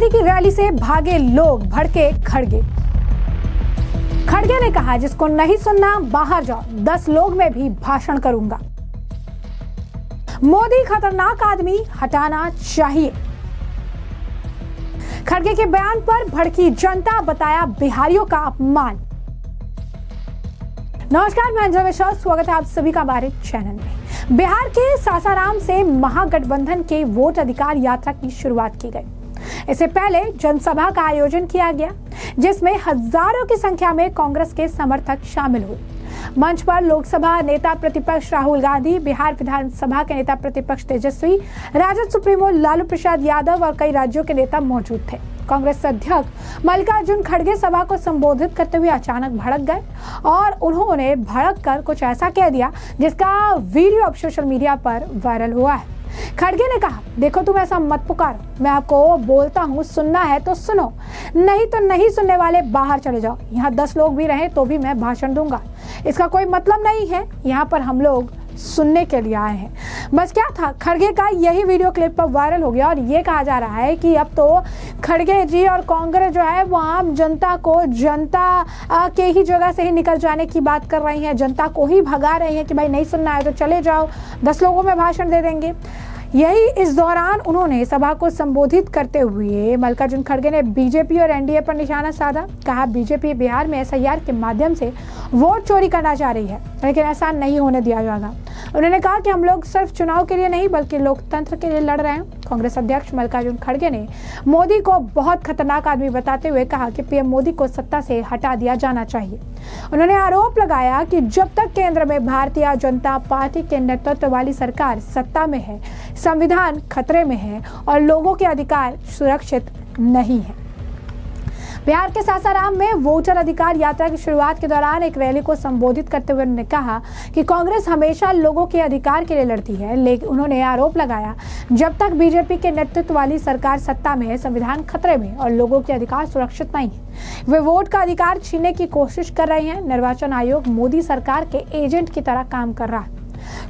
मोदी की रैली से भागे लोग, भड़के खड़गे। खड़गे ने कहा, जिसको नहीं सुनना बाहर जाओ, 10 लोग में भी भाषण करूंगा। मोदी खतरनाक आदमी, हटाना चाहिए। खड़गे के बयान पर भड़की जनता, बताया बिहारियों का अपमान। नमस्कार, मैं अंजना मिश्रा, स्वागत है आप सभी का हमारे चैनल में। बिहार के सासाराम से महागठबंधन के वोट अधिकार यात्रा की शुरुआत की गई। इससे पहले जनसभा का आयोजन किया गया, जिसमें हजारों की संख्या में कांग्रेस के समर्थक शामिल हुए। मंच पर लोकसभा नेता प्रतिपक्ष राहुल गांधी, बिहार विधानसभा के नेता प्रतिपक्ष तेजस्वी, राजद सुप्रीमो लालू प्रसाद यादव और कई राज्यों के नेता मौजूद थे। कांग्रेस अध्यक्ष मल्लिकार्जुन खड़गे सभा को संबोधित करते हुए अचानक भड़क गए और उन्होंने भड़क कर कुछ ऐसा कह दिया जिसका वीडियो अब सोशल मीडिया पर वायरल हुआ है। खड़गे ने कहा, देखो तुम ऐसा मत पुकारो, मैं आपको बोलता हूँ, सुनना है तो सुनो, नहीं तो नहीं सुनने वाले बाहर चले जाओ। यहाँ 10 लोग भी रहे तो भी मैं भाषण दूंगा। इसका कोई मतलब नहीं है, यहाँ पर हम लोग सुनने के लिए आए हैं। बस क्या था, खड़गे का यही वीडियो क्लिप पर वायरल हो गया और ये कहा जा रहा है कि अब तो खड़गे जी और कांग्रेस जो है वो आम जनता को जनता के ही जगह से ही निकल जाने की बात कर रही हैं, जनता को ही भगा रही हैं कि भाई नहीं सुनना है तो चले जाओ, 10 लोगों में भाषण दे देंगे। यही इस दौरान उन्होंने सभा को संबोधित करते हुए मल्लिकार्जुन खड़गे ने बीजेपी और एनडीए पर निशाना साधा। कहा, बीजेपी बिहार में एसआईआर के माध्यम से वोट चोरी करना चाह रही है, लेकिन ऐसा नहीं होने दिया जाएगा। उन्होंने कहा कि हम लोग सिर्फ चुनाव के लिए नहीं बल्कि लोकतंत्र के लिए लड़ रहे हैं। कांग्रेस अध्यक्ष मल्लिकार्जुन खड़गे ने मोदी को बहुत खतरनाक आदमी बताते हुए कहा कि पीएम मोदी को सत्ता से हटा दिया जाना चाहिए। उन्होंने आरोप लगाया कि जब तक केंद्र में भारतीय जनता पार्टी के नेतृत्व वाली सरकार सत्ता में है, संविधान खतरे में है और लोगों के अधिकार सुरक्षित नहीं है। बिहार के सासाराम में वोटर अधिकार यात्रा की शुरुआत के दौरान एक रैली को संबोधित करते हुए उन्होंने कहा कि कांग्रेस हमेशा लोगों के अधिकार के लिए लड़ती है, लेकिन उन्होंने आरोप लगाया जब तक बीजेपी के नेतृत्व वाली सरकार सत्ता में है, संविधान खतरे में और लोगों के अधिकार सुरक्षित नहीं है। वे वोट का अधिकार छीनने की कोशिश कर रहे हैं। निर्वाचन आयोग मोदी सरकार के एजेंट की तरह काम कर रहा है।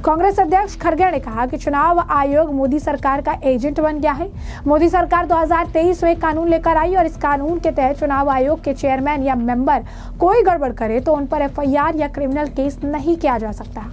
कांग्रेस अध्यक्ष खड़गे ने कहा कि चुनाव आयोग मोदी सरकार का एजेंट बन गया है। मोदी सरकार 2023 में कानून लेकर आई और इस कानून के तहत चुनाव आयोग के चेयरमैन या मेंबर कोई गड़बड़ करे तो उन पर एफआईआर या क्रिमिनल केस नहीं किया जा सकता।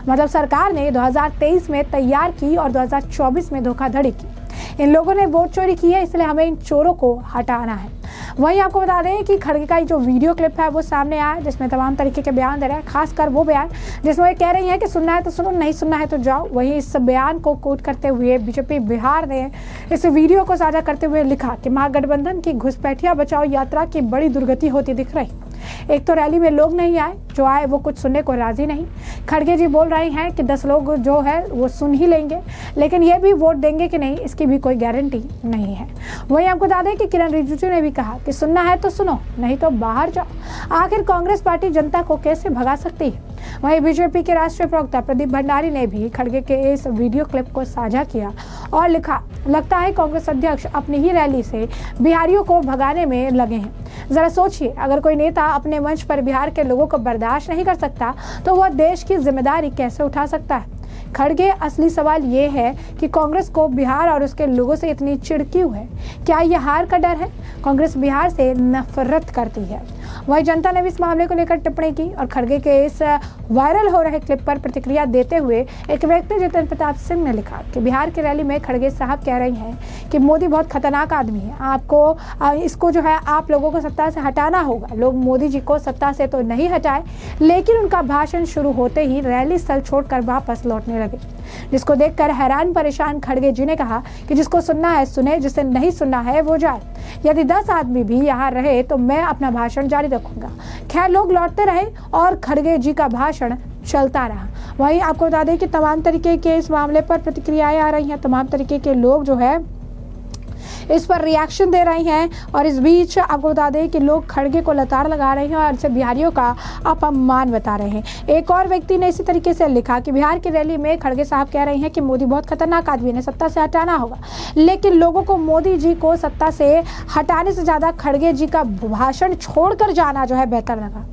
मतलब सरकार ने 2023 में तैयार की और 2024 में धोखाधड़ी की। इन लोगों ने वोट चोरी की है, इसलिए हमें इन चोरों को हटाना है। वहीं आपको बता दें कि खड़गे का जो वीडियो क्लिप है वो सामने आया, जिसमें तमाम तरीके के बयान दे रहे हैं, खासकर वो बयान जिसमें वो कह रही हैं कि सुनना है तो सुनो, नहीं सुनना है तो जाओ। वहीं इस बयान को कोट करते हुए बीजेपी बिहार ने इस वीडियो को साझा करते हुए लिखा कि महागठबंधन की घुसपैठिया बचाओ यात्रा की बड़ी दुर्गति होती दिख रही। एक तो रैली में लोग नहीं आए, जो आए वो कुछ सुनने को राजी नहीं। खड़गे जी बोल रहे हैं कि 10 लोग जो है वो सुन ही लेंगे, लेकिन ये भी वोट देंगे कि नहीं इसकी भी कोई गारंटी नहीं है। वहीं आपको बता दें कि किरण रिजिजू ने भी कहा कि सुनना है तो सुनो, नहीं तो बाहर जाओ। आखिर कांग्रेस पार्टी जनता को कैसे भगा सकती है। वहीं बीजेपी के राष्ट्रीय प्रवक्ता प्रदीप भंडारी ने भी खड़गे के इस वीडियो क्लिप को साझा किया और लिखा, लगता है कांग्रेस अध्यक्ष अपनी ही रैली से बिहारियों को भगाने में लगे हैं। जरा सोचिए, अगर कोई नेता अपने मंच पर बिहार के लोगों को बर्दाश्त नहीं कर सकता तो वह देश की जिम्मेदारी कैसे उठा सकता है। खड़गे, असली सवाल ये है कि कांग्रेस को बिहार और उसके लोगों से इतनी चिढ़ क्यों है? क्या यह हार का डर है? कांग्रेस बिहार से नफरत करती है। वही जनता ने भी इस मामले को लेकर टिप्पणी की और खड़गे के इस वायरल हो रहे क्लिप पर प्रतिक्रिया देते हुए एक व्यक्ति जितेंद्र प्रताप सिंह ने लिखा कि बिहार की रैली में खड़गे साहब कह रही हैं कि मोदी बहुत खतरनाक आदमी है, आपको इसको जो है आप लोगों को सत्ता से हटाना होगा। लोग मोदी जी को सत्ता से तो नहीं हटाए, लेकिन उनका भाषण शुरू होते ही रैली स्थल छोड़कर वापस लौटने लगे, जिसको देखकर हैरान परेशान खड़गे जी ने कहा कि जिसको सुनना है सुने, जिसे नहीं सुनना है वो जाए। यदि 10 आदमी भी यहाँ रहे तो मैं अपना भाषण जारी रखूंगा। खैर, लोग लौटते रहे और खड़गे जी का भाषण चलता रहा। वहीं आपको बता दें कि तमाम तरीके के इस मामले पर प्रतिक्रियाएं आ रही हैं, तमाम तरीके के लोग जो है इस पर रिएक्शन दे रही हैं और इस बीच आपको बता दें कि लोग खड़गे को लताड़ लगा रहे हैं और इसे बिहारियों का अपमान बता रहे हैं। एक और व्यक्ति ने इसी तरीके से लिखा कि बिहार की रैली में खड़गे साहब कह रहे हैं कि मोदी बहुत खतरनाक आदमी है, सत्ता से हटाना होगा, लेकिन लोगों को मोदी जी को सत्ता से हटाने से ज्यादा खड़गे जी का भाषण छोड़कर जाना जो है बेहतर लगा।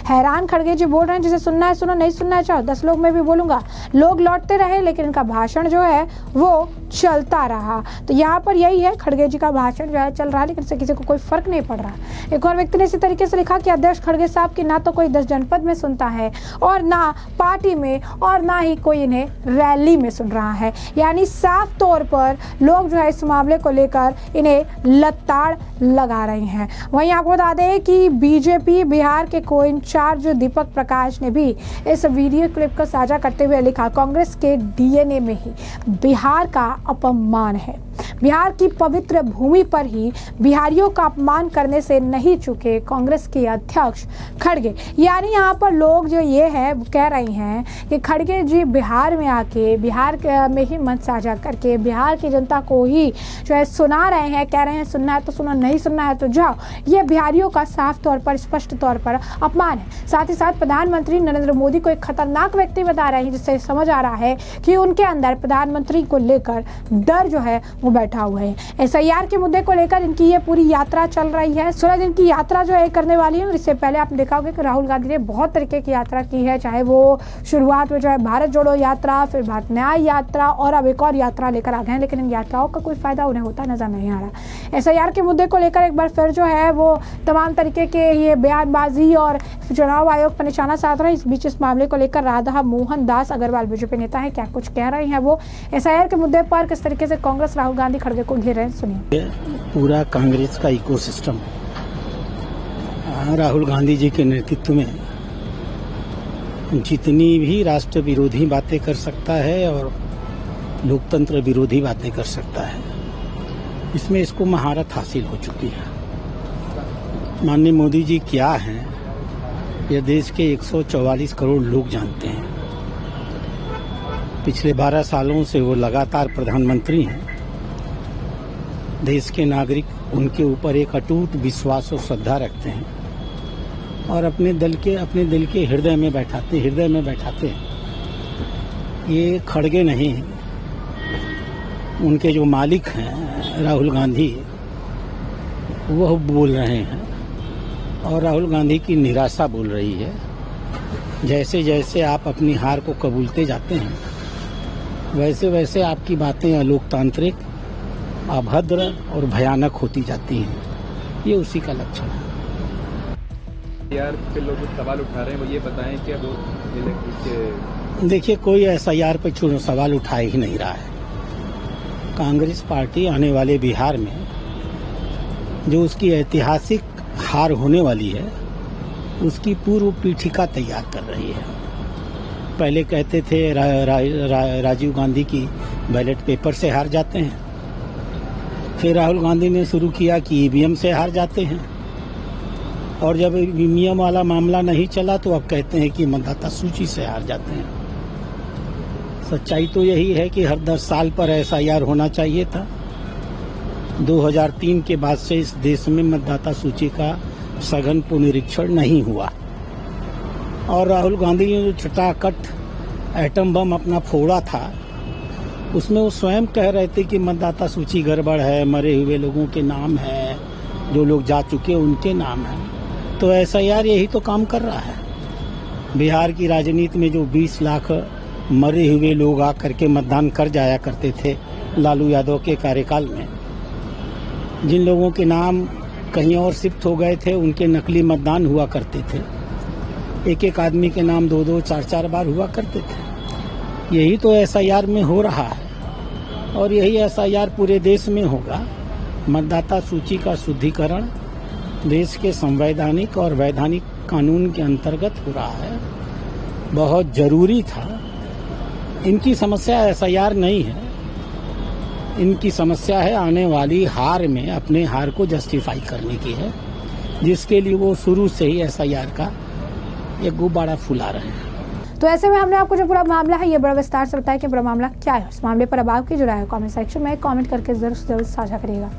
हैरान खड़गे जी बोल रहे हैं जिसे सुनना है सुनो, नहीं सुनना है चाहो, 10 लोग में भी बोलूंगा। लोग लौटते रहे लेकिन इनका भाषण जो है वो चलता रहा। तो यहाँ पर यही है, खड़गे जी का भाषण जो है चल रहा है, लेकिन इससे किसी को कोई फर्क नहीं पड़ रहा। एक और व्यक्ति ने इसी तरीके से लिखा कि अध्यक्ष खड़गे साहब की ना तो कोई 10 जनपद में सुनता है और ना पार्टी में और ना ही कोई इन्हें रैली में सुन रहा है। यानी साफ तौर पर लोग जो है इस मामले को लेकर इन्हें लताड़ लगा रहे हैं। वहीं आपको बता दें कि बीजेपी बिहार के को इंचार्ज दीपक प्रकाश ने भी इस वीडियो क्लिप को साझा करते हुए लिखा, कांग्रेस के डीएनए में ही बिहार का अपमान है। बिहार की पवित्र भूमि पर ही बिहारियों का अपमान करने से नहीं चूके कांग्रेस के अध्यक्ष खड़गे। यानी यहाँ पर लोग जो ये है वो कह रहे हैं कि खड़गे जी बिहार में आके बिहार में ही मंच साझा करके बिहार की जनता को ही जो है सुना रहे हैं, कह रहे हैं सुनना है तो सुनो, नहीं सुनना है तो जाओ। ये बिहारियों का साफ तौर पर, स्पष्ट तौर पर अपमान है। साथ ही साथ प्रधानमंत्री नरेंद्र मोदी को एक खतरनाक व्यक्ति बता रहे हैं, जिससे समझ आ रहा है कि उनके अंदर प्रधानमंत्री को लेकर डर जो है वो बैठा हुआ है। एसआईआर के मुद्दे को लेकर इनकी ये पूरी यात्रा चल रही है। 16 दिन की यात्रा जो है करने वाली है। और इससे पहले आपने देखा होगा कि राहुल गांधी ने बहुत तरीके की यात्रा की है, चाहे वो शुरुआत में जो है भारत जोड़ो यात्रा, फिर भारत न्याय यात्रा और अब एक और यात्रा लेकर आ गए हैं, लेकिन इन यात्राओं का कोई फायदा उन्हें होता नजर नहीं आ रहा। एसआईआर के मुद्दे को लेकर एक बार फिर जो है वो तमाम तरीके के ये बयानबाजी और चुनाव आयोग पर निशाना साध रहे हैं। इस बीच इस मामले को लेकर राधा मोहन दास अग्रवाल बीजेपी नेता है, क्या कुछ कह रहे हैं वो एसआईआर के मुद्दे पर, किस तरीके से कांग्रेस राहुल गांधी खड़गे को घेर रहे हैं, सुनिए। पूरा कांग्रेस का इकोसिस्टम राहुल गांधी जी के नेतृत्व में जितनी भी राष्ट्र विरोधी बातें कर सकता है और लोकतंत्र विरोधी बातें कर सकता है, इसमें इसको महारत हासिल हो चुकी है। माननीय मोदी जी क्या हैं, यह देश के 144 करोड़ लोग जानते हैं। पिछले 12 सालों से वो लगातार प्रधानमंत्री हैं। देश के नागरिक उनके ऊपर एक अटूट विश्वास और श्रद्धा रखते हैं और अपने दिल के हृदय में बैठाते हैं। ये खड़गे नहीं, उनके जो मालिक हैं राहुल गांधी, वह बोल रहे हैं और राहुल गांधी की निराशा बोल रही है। जैसे जैसे आप अपनी हार को कबूलते जाते हैं, वैसे वैसे आपकी बातें अलोकतांत्रिक, अभद्र और भयानक होती जाती हैं। ये उसी का लक्षण है। यार पे लोग सवाल उठा रहे हैं, वो ये बताएं कि वो देखिए, कोई एसआईआर पे सवाल उठा ही नहीं रहा है। कांग्रेस पार्टी आने वाले बिहार में जो उसकी ऐतिहासिक हार होने वाली है, उसकी पूर्व पीठिका तैयार कर रही है। पहले कहते थे राजीव गांधी की बैलेट पेपर से हार जाते हैं, फिर राहुल गांधी ने शुरू किया कि ईवीएम से हार जाते हैं, और जब ईवीएम वाला मामला नहीं चला तो अब कहते हैं कि मतदाता सूची से हार जाते हैं। सच्चाई तो यही है कि हर 10 साल पर एसआईआर होना चाहिए था। 2003 के बाद से इस देश में मतदाता सूची का सघन पुनरीक्षण नहीं हुआ, और राहुल गांधी ने जो छटाकट एटम बम अपना फोड़ा था, उसमें वो स्वयं कह रहे थे कि मतदाता सूची गड़बड़ है, मरे हुए लोगों के नाम है, जो लोग जा चुके उनके नाम है। तो एसआईआर यही तो काम कर रहा है। बिहार की राजनीति में जो 20 लाख मरे हुए लोग आकर के मतदान कर जाया करते थे लालू यादव के कार्यकाल में, जिन लोगों के नाम कहीं और शिफ्ट हो गए थे, उनके नकली मतदान हुआ करते थे। एक एक आदमी के नाम 2-2, 4-4 बार हुआ करते थे। यही तो एसआईआर में हो रहा है, और यही एसआईआर पूरे देश में होगा। मतदाता सूची का शुद्धिकरण देश के संवैधानिक और वैधानिक कानून के अंतर्गत हो रहा है, बहुत जरूरी था। इनकी समस्या एसआईआर नहीं है, इनकी समस्या है आने वाली हार में अपने हार को जस्टिफाई करने की है, जिसके लिए वो शुरू से ही एसआईआर का एक गुब्बारा फुला रहे हैं। तो ऐसे में हमने आपको जो पूरा मामला है ये बड़ा विस्तार से बताया कि पूरा मामला क्या है। इस मामले पर अब आपकी जो राय है कमेंट सेक्शन में कमेंट करके जरूर साझा करिएगा।